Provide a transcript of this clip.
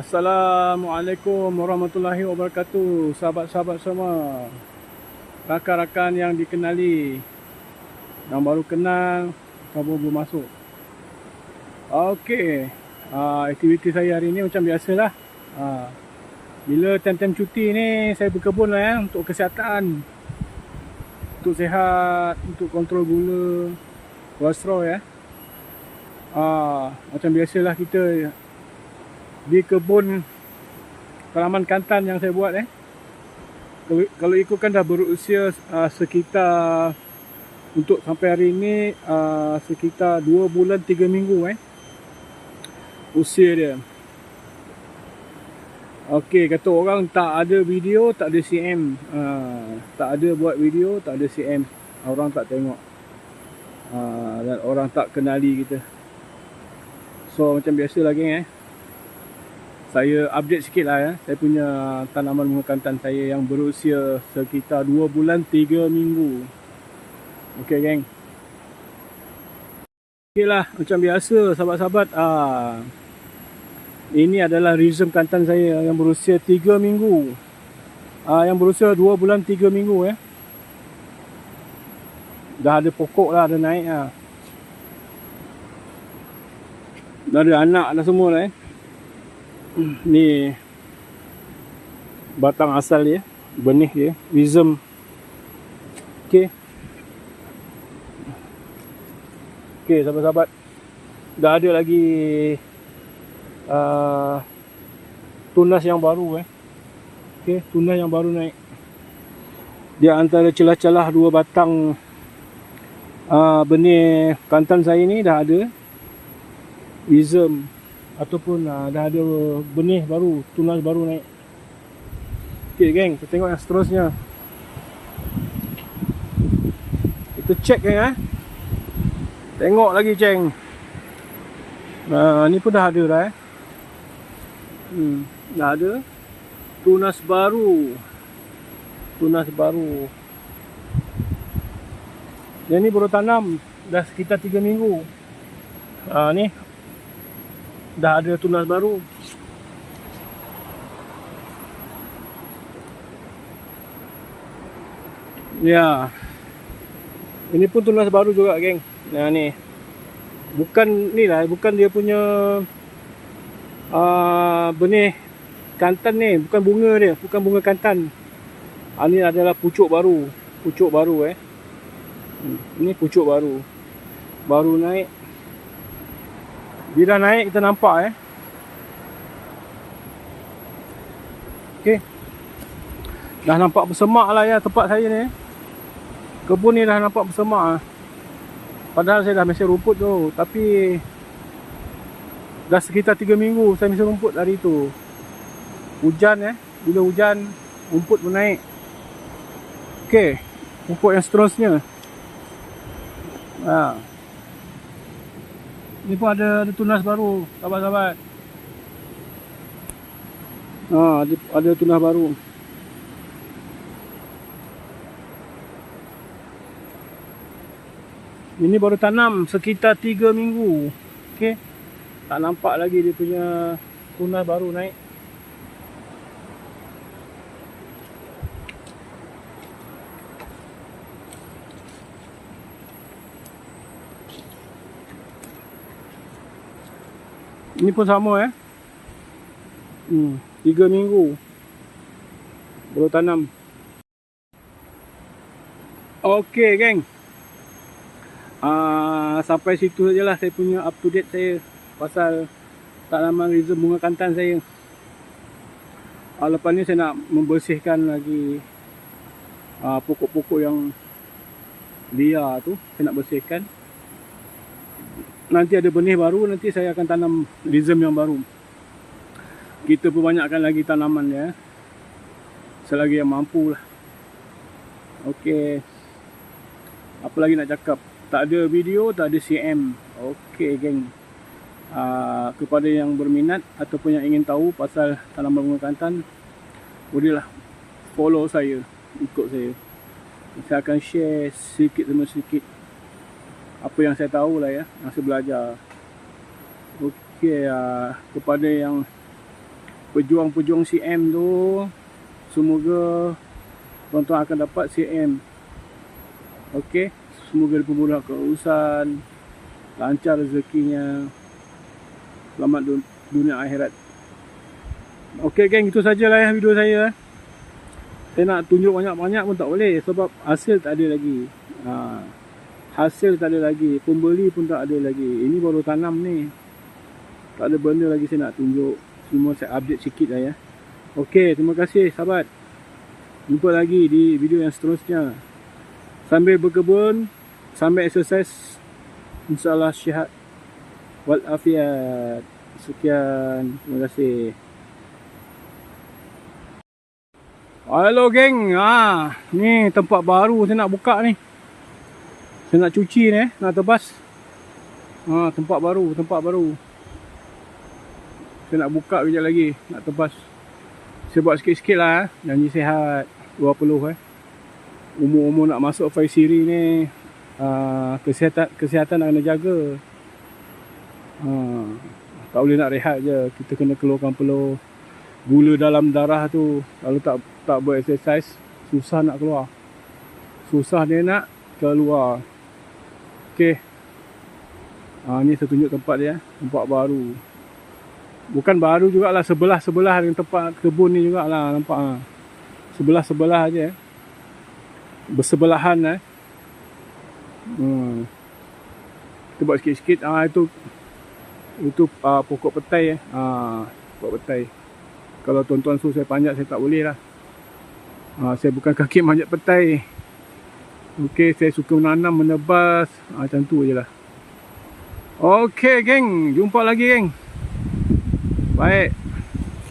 Assalamualaikum warahmatullahi wabarakatuh. Sahabat-sahabat semua, rakan-rakan yang dikenali, yang baru kenal, yang baru masuk. Okey, aktiviti saya hari ni macam biasalah. Bila time-time cuti ni saya berkebun lah ya, untuk kesihatan, untuk sihat, untuk kontrol gula, kolesterol ya. Macam biasalah kita di kebun tanaman kantan yang saya buat kalau ikutkan dah berusia sekitar untuk sampai hari ini sekitar 2 bulan 3 minggu usia dia. Okey, kata orang tak ada video, tak ada CM. Tak ada buat video, tak ada CM. Orang tak tengok. Dan orang tak kenali kita. So macam biasa lagi saya update sikit lah ya. Saya punya tanaman bunga kantan saya yang berusia sekitar 2 bulan 3 minggu. Okey geng. Okey lah, macam biasa sahabat-sahabat. Ini adalah rhizome kantan saya yang berusia 3 minggu. Yang berusia 2 bulan 3 minggu Dah ada pokok lah, ada naik lah. Dah ada anak dah semua lah Ni batang asal dia, benih dia, rhizome. Okey. Okey sahabat-sahabat, dah ada lagi tunas yang baru Okey, tunas yang baru naik. Dia antara celah-celah dua batang benih kantan saya ni dah ada rhizome ataupun dah ada benih baru, tunas baru naik. Okey geng, kita tengok yang seterusnya. Kita check tengok lagi ceng. Ni pun dah ada dah dah ada tunas baru. Tunas baru. Yang ni baru tanam dah sekitar 3 minggu. Ni dah ada tunas baru. Ya. Ini pun tunas baru juga geng. Nah ni. Bukan ni lah, bukan dia punya benih kantan ni, bukan bunga dia, bukan bunga kantan. Ini adalah pucuk baru. Pucuk baru Ini pucuk baru. Baru naik. Bila naik kita nampak Okey. Dah nampak bersemak lah ya tempat saya ni. Kebun ni dah nampak bersemak Padahal saya dah mesin rumput tu, tapi dah sekitar 3 minggu saya mesin rumput hari tu. Hujan bila hujan rumput pun naik. Okey, rumput yang seterusnya. Ni pun ada tunas baru, sahabat-sahabat. Ada tunas baru. Ini baru tanam sekitar 3 minggu. Okey. Tak nampak lagi dia punya tunas baru naik. Ini pun sama 3 minggu baru tanam. Okey geng. Sampai situ sajalah saya punya up to date saya pasal tanaman rhizome bunga kantan saya. Lepas ni saya nak membersihkan lagi pokok-pokok yang liar tu, saya nak bersihkan. Nanti ada benih baru, nanti saya akan tanam rhizome yang baru. Kita perbanyakkan lagi tanaman selagi yang mampu lah. Okey. Apa lagi nak cakap? Tak ada video, tak ada CM. Okey geng. Kepada yang berminat ataupun yang ingin tahu pasal tanaman bunga kantan, bolehlah follow saya, ikut saya. Saya akan share sedikit demi sedikit apa yang saya tahu lah yang saya belajar. Okey, kepada yang pejuang-pejuang CM tu, semoga tuan-tuan akan dapat CM. Okey, semoga dipermudahkan urusan, lancar rezekinya, selamat dunia akhirat. Okey geng, itu sajalah ya video saya. Saya nak tunjuk banyak-banyak pun tak boleh sebab hasil tak ada lagi. Hasil tak ada lagi, pembeli pun tak ada lagi. Ini baru tanam ni, tak ada benda lagi saya nak tunjuk. Semua saya update sikit lah ya. Okey, terima kasih sahabat. Jumpa lagi di video yang seterusnya. Sambil berkebun, sambil exercise, insyaAllah sihat walafiat. Sekian, terima kasih. Halo geng, ni tempat baru saya nak buka ni. Saya nak cuci ni, nak tebas. Tempat baru. Saya nak buka kejap lagi, nak tebas. Saya buat sikit-sikit lah, janji sihat 20 Umur-umur nak masuk 5 siri ni, kesihatan nak kena jaga. Tak boleh nak rehat je, kita kena keluarkan peluh. Gula dalam darah tu, kalau tak bereksersis, susah nak keluar. Susah dia nak keluar. Okey. Ni saya tunjuk tempat dia, tempat baru. Bukan baru jugalah, sebelah-sebelah dengan tempat kebun ni jugalah, nampak sebelah-sebelah aje. Bersebelahan Kita buat sikit-sikit. Itu pokok petai pokok petai. Kalau tuan-tuan suruh saya panjat, saya tak boleh lah. Saya bukan kaki manjat petai. Okey, saya suka menanam, menebas, macam tu je lah. Okey geng, jumpa lagi geng. Baik.